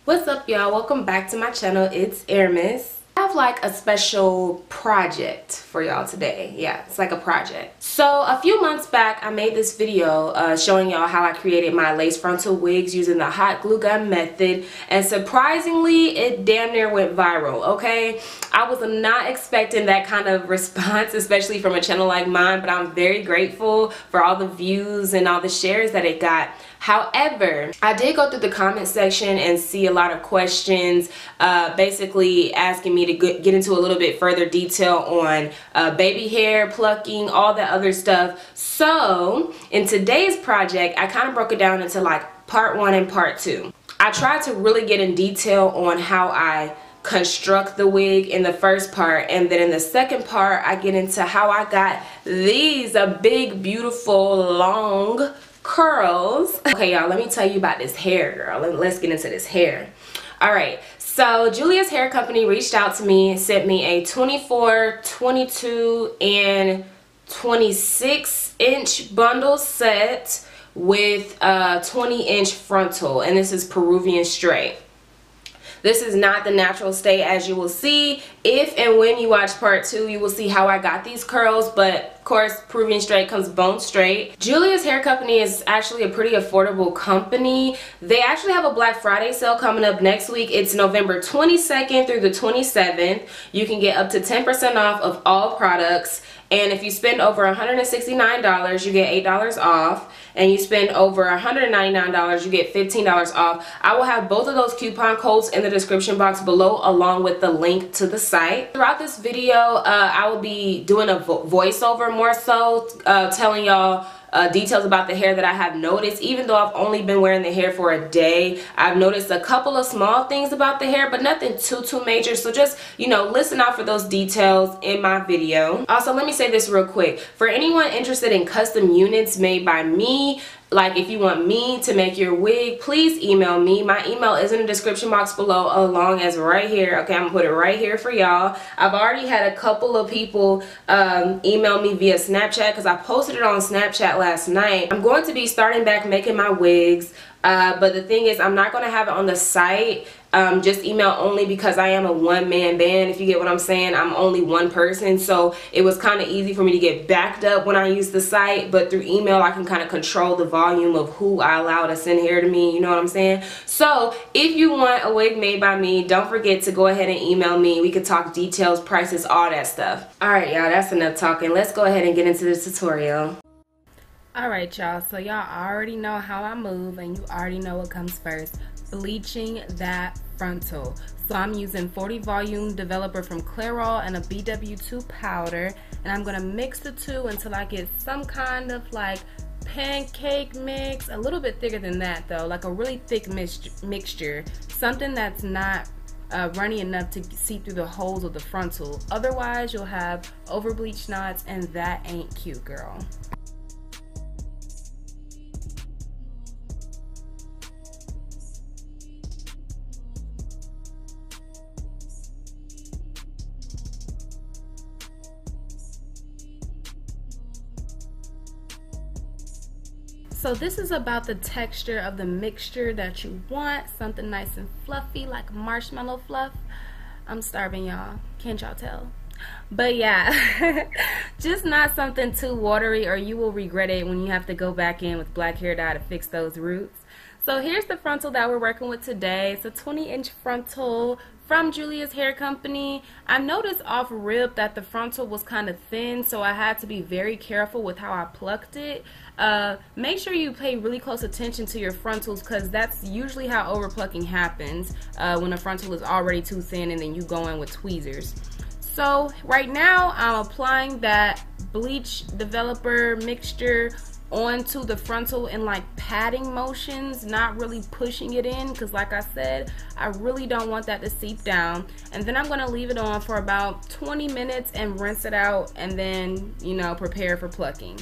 What's up, y'all? Welcome back to my channel. It's Aramis. I have like a special project for y'all today. Yeah, it's like a project. So a few months back I made this video showing y'all how I created my lace frontal wigs using the hot glue gun method, and surprisingly it damn near went viral. Okay, I was not expecting that kind of response, especially from a channel like mine, but I'm very grateful for all the views and all the shares that it got. However, I did go through the comment section and see a lot of questions basically asking me to get into a little bit further detail on baby hair, plucking, all that other stuff. So in today's project, I kind of broke it down into like part 1 and part 2. I tried to really get in detail on how I construct the wig in the first part, and then in the second part I get into how I got these big, beautiful, long curls. Okay, y'all, let me tell you about this hair, girl. Let's get into this hair. All right, so Julia's hair company reached out to me and sent me a 24, 22, and 26-inch bundle set with a 20-inch frontal, and this is Peruvian Straight. This is not the natural state, as you will see. If and when you watch part 2, you will see how I got these curls, but of course Peruvian Straight comes bone straight. Julia's hair company is actually a pretty affordable company. They actually have a Black Friday sale coming up next week. It's November 22nd through the 27th. You can get up to 10% off of all products, and if you spend over $169, you get $8 off, and you spend over $199, you get $15 off. I will have both of those coupon codes in the description box below, along with the link to the site. Throughout this video, I will be doing a voiceover more so, telling y'all details about the hair that I have noticed. Even though I've only been wearing the hair for a day, I've noticed a couple of small things about the hair, but nothing too major. So just, you know, listen out for those details in my video. Also, let me say this real quick. For anyone interested in custom units made by me, like if you want me to make your wig, please email me. My email is in the description box below, along as right here. Okay, I'm gonna put it right here for y'all. I've already had a couple of people email me via Snapchat because I posted it on Snapchat last night. I'm going to be starting back making my wigs, but the thing is, I'm not going to have it on the site. Just email only, because I am a one-man band, if you get what I'm saying. I'm only one person, so it was kind of easy for me to get backed up when I use the site, but through email I can kind of control the volume of who I allow to send hair to me, you know what I'm saying? So if you want a wig made by me, don't forget to go ahead and email me. We could talk details, prices, all that stuff. Alright, y'all, that's enough talking. Let's go ahead and get into the tutorial. Alright, y'all, so y'all already know how I move, and you already know what comes first: bleaching that frontal. So I'm using 40 volume developer from Clairol and a BW2 powder, and I'm gonna mix the two until I get some kind of like pancake mix, a little bit thicker than that though, like a really thick mixture, something that's not runny enough to see through the holes of the frontal. Otherwise you'll have over bleached knots, and that ain't cute, girl. So this is about the texture of the mixture that you want, something nice and fluffy, like marshmallow fluff. I'm starving, y'all. Can't y'all tell? But yeah, just not something too watery, or you will regret it when you have to go back in with black hair dye to fix those roots. So here's the frontal that we're working with today. It's a 20-inch frontal from Julia's hair company. I noticed off rip that the frontal was kind of thin, so I had to be very careful with how I plucked it. Make sure you pay really close attention to your frontals, because that's usually how over plucking happens, when a frontal is already too thin and then you go in with tweezers. So right now I'm applying that bleach developer mixture onto the frontal in like patting motions, not really pushing it in, because like I said, I really don't want that to seep down. And then I'm going to leave it on for about 20 minutes and rinse it out, and then, you know, prepare for plucking.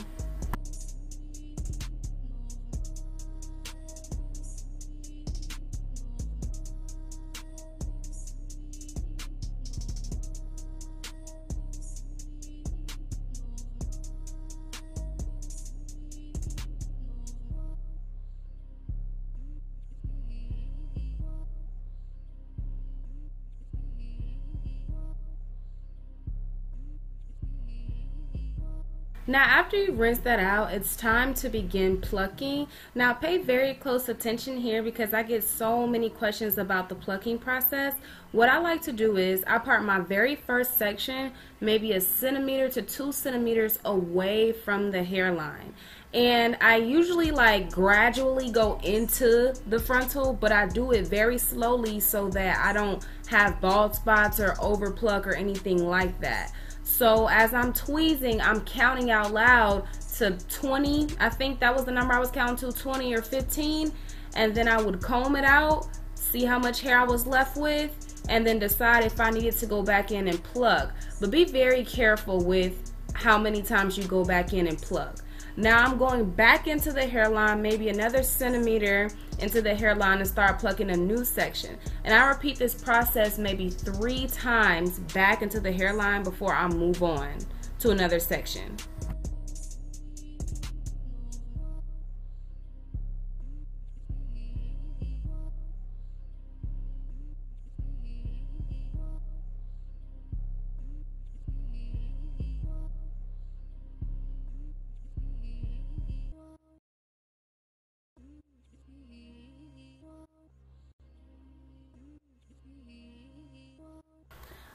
Now after you rinse that out, it's time to begin plucking. Now pay very close attention here because I get so many questions about the plucking process. What I like to do is I part my very first section maybe 1 centimeter to 2 centimeters away from the hairline. And I usually like gradually go into the frontal, but I do it very slowly so that I don't have bald spots or overpluck or anything like that. So as I'm tweezing, I'm counting out loud to 20. I think that was the number I was counting to, 20 or 15. And then I would comb it out, see how much hair I was left with, and then decide if I needed to go back in and pluck. But be very careful with how many times you go back in and pluck. Now I'm going back into the hairline, maybe another centimeter into the hairline, and start plucking a new section. And I repeat this process maybe 3 times back into the hairline before I move on to another section.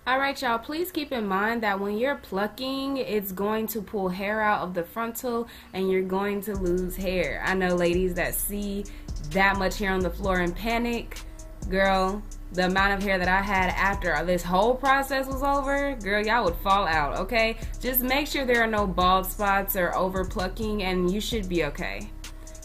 Alright y'all, please keep in mind that when you're plucking, it's going to pull hair out of the frontal and you're going to lose hair. I know ladies that see that much hair on the floor and panic. Girl, the amount of hair that I had after this whole process was over, girl, y'all would fall out, okay? Just make sure there are no bald spots or over plucking and you should be okay.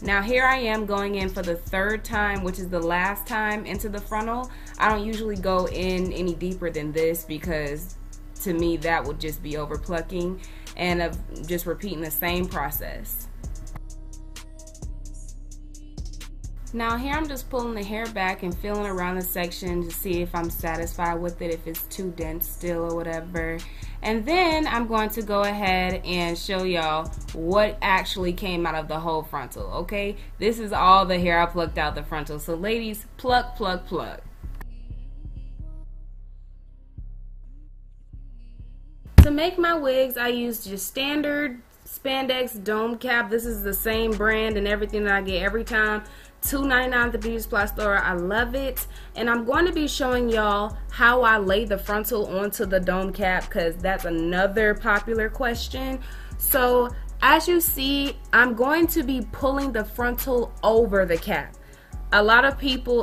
Now here I am going in for the 3rd time, which is the last time into the frontal. I don't usually go in any deeper than this because to me that would just be over plucking and of just repeating the same process. Now here I'm just pulling the hair back and feeling around the section to see if I'm satisfied with it, if it's too dense still or whatever. And then I'm going to go ahead and show y'all what actually came out of the whole frontal, okay? This is all the hair I plucked out the frontal. So ladies, pluck, pluck, pluck. To make my wigs, I use just standard spandex dome cap. This is the same brand and everything that I get every time. $2.99 at the beauty supply store. I love it. And I'm going to be showing y'all how I lay the frontal onto the dome cap because that's another popular question. So as you see, I'm going to be pulling the frontal over the cap. A lot of people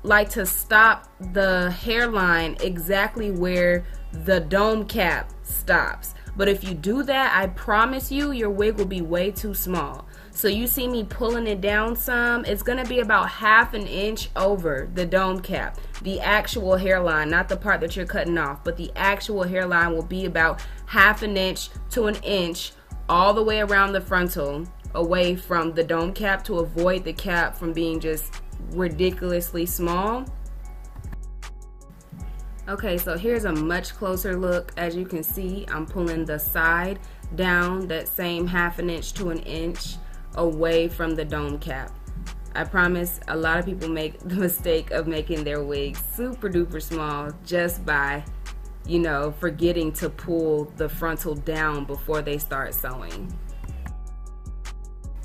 like to stop the hairline exactly where the dome cap stops. But if you do that, I promise you, your wig will be way too small. So you see me pulling it down some, it's going to be about 1/2 inch over the dome cap. The actual hairline, not the part that you're cutting off, but the actual hairline will be about 1/2 inch to 1 inch all the way around the frontal away from the dome cap to avoid the cap from being just ridiculously small. Okay, so here's a much closer look. As you can see, I'm pulling the side down that same 1/2 inch to 1 inch away from the dome cap. I promise a lot of people make the mistake of making their wigs super duper small just by, you know, forgetting to pull the frontal down before they start sewing.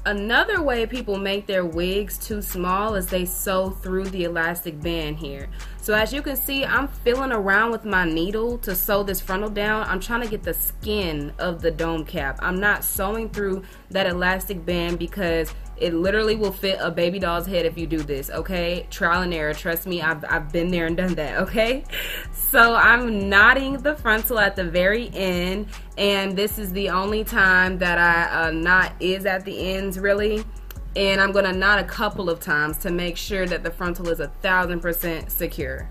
Another way people make their wigs too small is they sew through the elastic band here. So as you can see, I'm feeling around with my needle to sew this frontal down. I'm trying to get the skin of the dome cap. I'm not sewing through that elastic band because it literally will fit a baby doll's head if you do this, okay? Trial and error, trust me, I've been there and done that, okay? So I'm knotting the frontal at the very end, and this is the only time that I knot is at the ends, really. And I'm gonna knot a couple of times to make sure that the frontal is 1000% secure.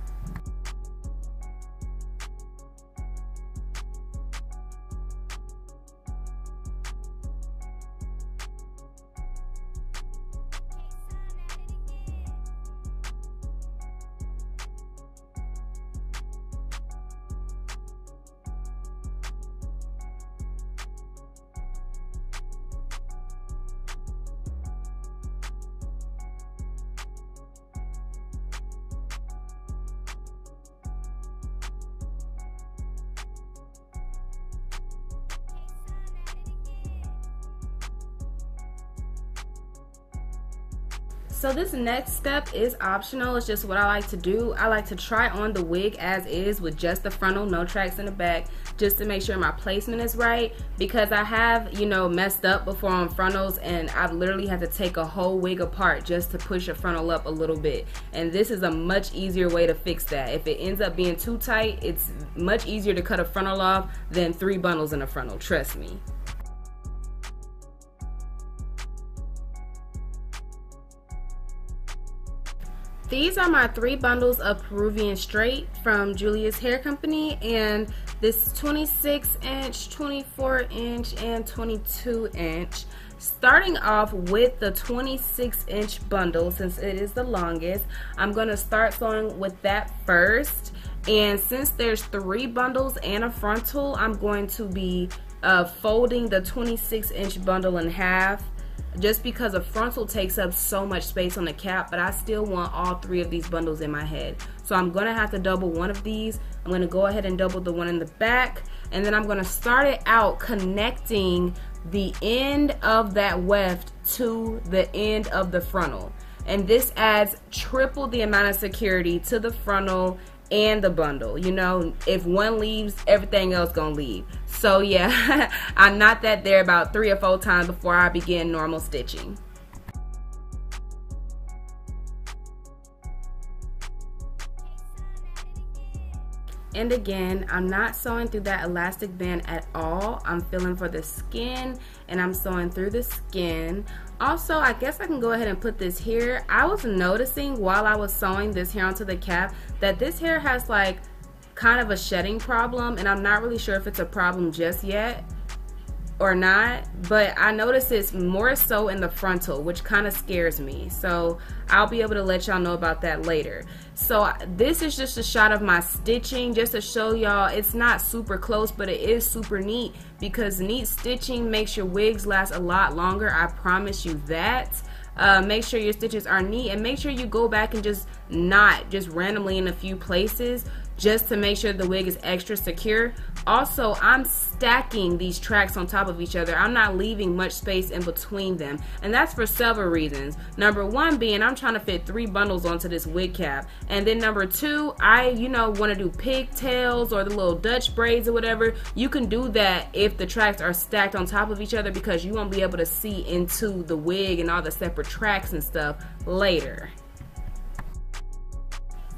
So this next step is optional. It's just what I like to do. I like to try on the wig as is with just the frontal, no tracks in the back, just to make sure my placement is right, because I have, you know, messed up before on frontals, and I've literally had to take a whole wig apart just to push a frontal up a little bit. And this is a much easier way to fix that. If it ends up being too tight, it's much easier to cut a frontal off than 3 bundles in a frontal, trust me. These are my 3 bundles of Peruvian Straight from Julia's Hair Company, and this 26 inch, 24 inch, and 22 inch. Starting off with the 26 inch bundle, since it is the longest, I'm going to start sewing with that first. And since there's 3 bundles and a frontal, I'm going to be folding the 26 inch bundle in half, just because a frontal takes up so much space on the cap, but I still want all 3 of these bundles in my head. So I'm gonna have to double one of these. I'm gonna go ahead and double the one in the back, and then I'm gonna start it out connecting the end of that weft to the end of the frontal. And this adds triple the amount of security to the frontal and the bundle. You know, if one leaves, everything else gonna leave. So yeah, I knot that there about 3 or 4 times before I begin normal stitching. And again, I'm not sewing through that elastic band at all. I'm feeling for the skin, and I'm sewing through the skin. Also, I guess I can go ahead and put this here. I was noticing while I was sewing this hair onto the cap that this hair has like kind of a shedding problem, and I'm not really sure if it's a problem just yet or not, but I noticed it's more so in the frontal, which kind of scares me. So I'll be able to let y'all know about that later. So this is just a shot of my stitching, just to show y'all it's not super close, but it is super neat, because neat stitching makes your wigs last a lot longer. I promise you that. Make sure your stitches are neat, and make sure you go back and just knot just randomly in a few places, just to make sure the wig is extra secure. Also, I'm stacking these tracks on top of each other. I'm not leaving much space in between them, and that's for several reasons. Number 1 being I'm trying to fit 3 bundles onto this wig cap, and then number 2, I want to do pigtails or the little Dutch braids or whatever. You can do that if the tracks are stacked on top of each other, because you won't be able to see into the wig and all the separate tracks and stuff later.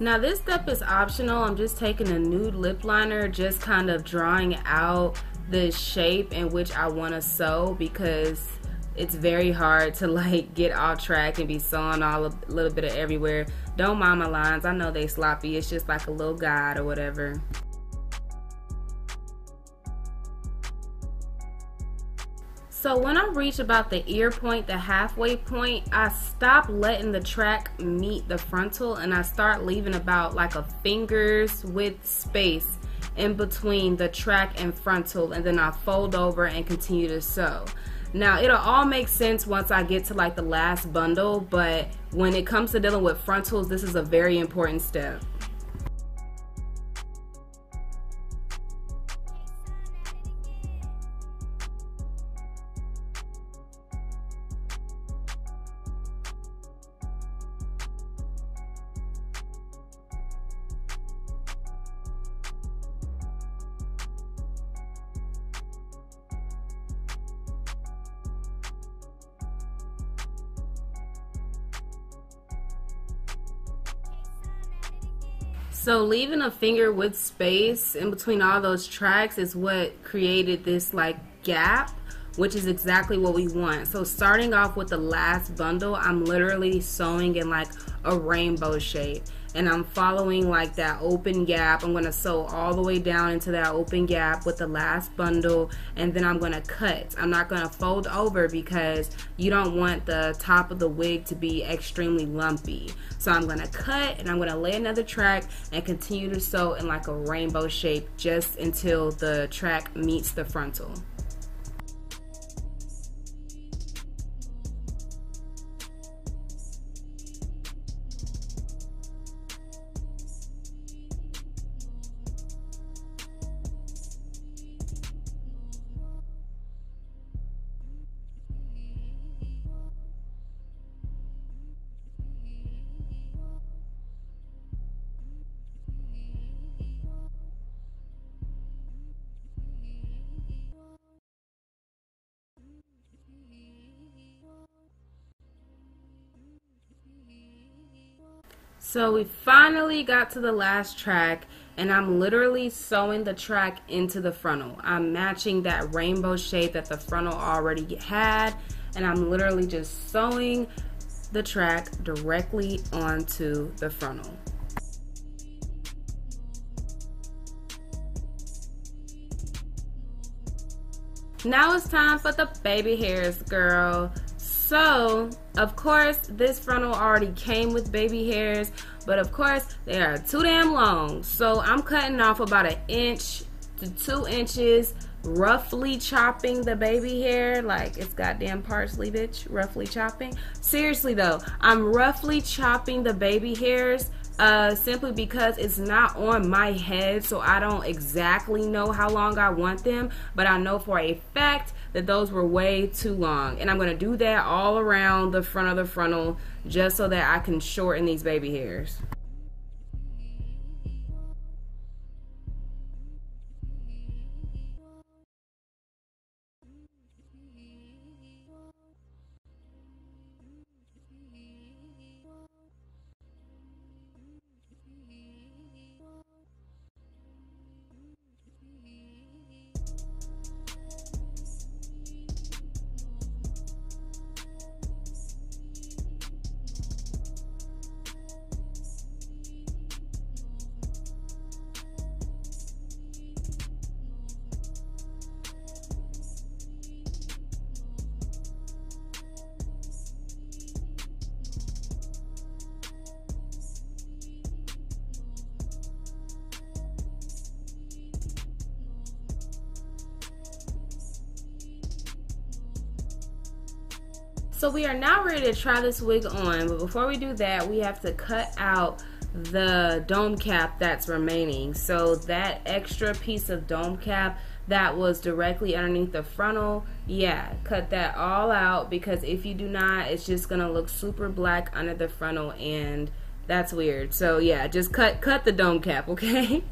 Now this step is optional. I'm just taking a nude lip liner, just kind of drawing out the shape in which I want to sew, because it's very hard to like get off track and be sewing all a little bit of everywhere. Don't mind my lines, I know they sloppy. It's just like a little guide or whatever. So when I reach about the ear point, the halfway point, I stop letting the track meet the frontal, and I start leaving about like a finger's width space in between the track and frontal, and then I fold over and continue to sew. Now it'll all make sense once I get to like the last bundle, but when it comes to dealing with frontals, this is a very important step. So leaving a finger with space in between all those tracks is what created this like gap, which is exactly what we want. So starting off with the last bundle, I'm literally sewing in like a rainbow shape, and I'm following like that open gap. I'm gonna sew all the way down into that open gap with the last bundle, and then I'm gonna cut. I'm not gonna fold over because you don't want the top of the wig to be extremely lumpy. So I'm gonna cut, and I'm gonna lay another track and continue to sew in like a rainbow shape just until the track meets the frontal. So we finally got to the last track, and I'm literally sewing the track into the frontal. I'm matching that rainbow shape that the frontal already had, and I'm literally just sewing the track directly onto the frontal. Now it's time for the baby hairs, girl. So, of course, this frontal already came with baby hairs, but of course, they are too damn long. So I'm cutting off about 1 inch to 2 inches, roughly chopping the baby hair like it's goddamn parsley, bitch. Roughly chopping. Seriously though, I'm roughly chopping the baby hairs simply because it's not on my head, so I don't exactly know how long I want them, but I know for a fact that those were way too long, and I'm going to do that all around the front of the frontal just so that I can shorten these baby hairs. So we are now ready to try this wig on, but before we do that, we have to cut out the dome cap that's remaining. So that extra piece of dome cap that was directly underneath the frontal, yeah, cut that all out, because if you do not, it's just gonna look super black under the frontal, and that's weird. So yeah, just cut the dome cap, okay?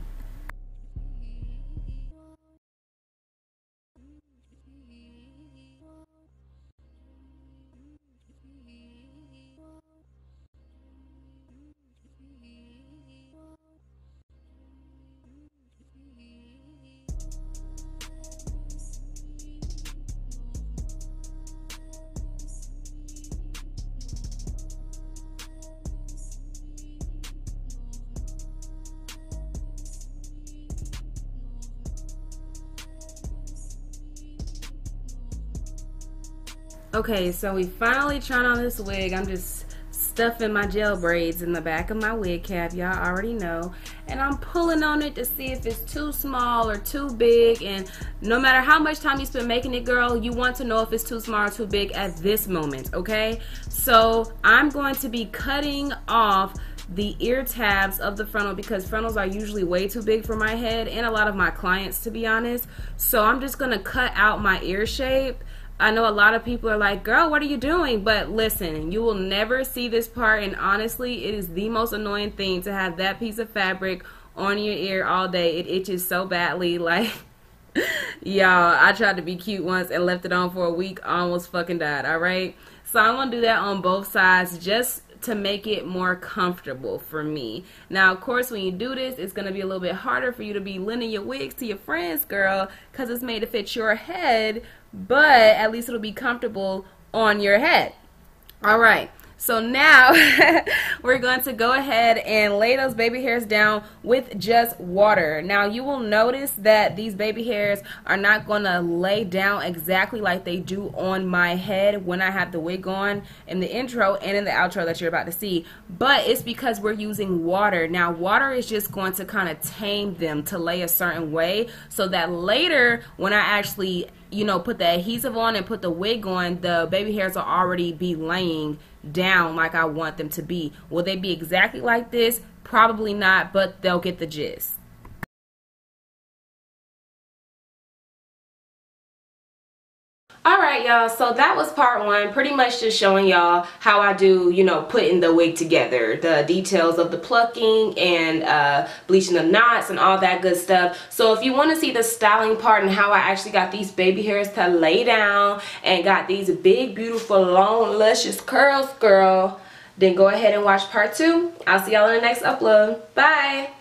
Okay, so we finally tried on this wig. I'm just stuffing my gel braids in the back of my wig cap, y'all already know, and I'm pulling on it to see if it's too small or too big. And no matter how much time you spend making it, girl, you want to know if it's too small or too big at this moment, okay? So I'm going to be cutting off the ear tabs of the frontal, because frontals are usually way too big for my head and a lot of my clients, to be honest. So I'm just gonna cut out my ear shape. I know a lot of people are like, girl, what are you doing? But listen, you will never see this part, and honestly, it is the most annoying thing to have that piece of fabric on your ear all day. It itches so badly. Like, y'all, I tried to be cute once and left it on for a week, almost fucking died, alright? So I'm going to do that on both sides just to make it more comfortable for me. Now, of course, when you do this, it's going to be a little bit harder for you to be lending your wigs to your friends, girl, because it's made to fit your head, but at least it'll be comfortable on your head. All right. So now we're going to go ahead and lay those baby hairs down with just water. Now you will notice that these baby hairs are not going to lay down exactly like they do on my head when I have the wig on in the intro and in the outro that you're about to see. But it's because we're using water. Now water is just going to kind of tame them to lay a certain way, so that later when I actually, you know, put the adhesive on and put the wig on, the baby hairs will already be laying down like I want them to be. Will they be exactly like this? Probably not, but they'll get the gist. Alright, y'all, so that was part one, pretty much just showing y'all how I do, you know, putting the wig together, the details of the plucking and bleaching the knots and all that good stuff. So if you want to see the styling part and how I actually got these baby hairs to lay down and got these big, beautiful, long, luscious curls, girl, then go ahead and watch part 2. I'll see y'all in the next upload. Bye!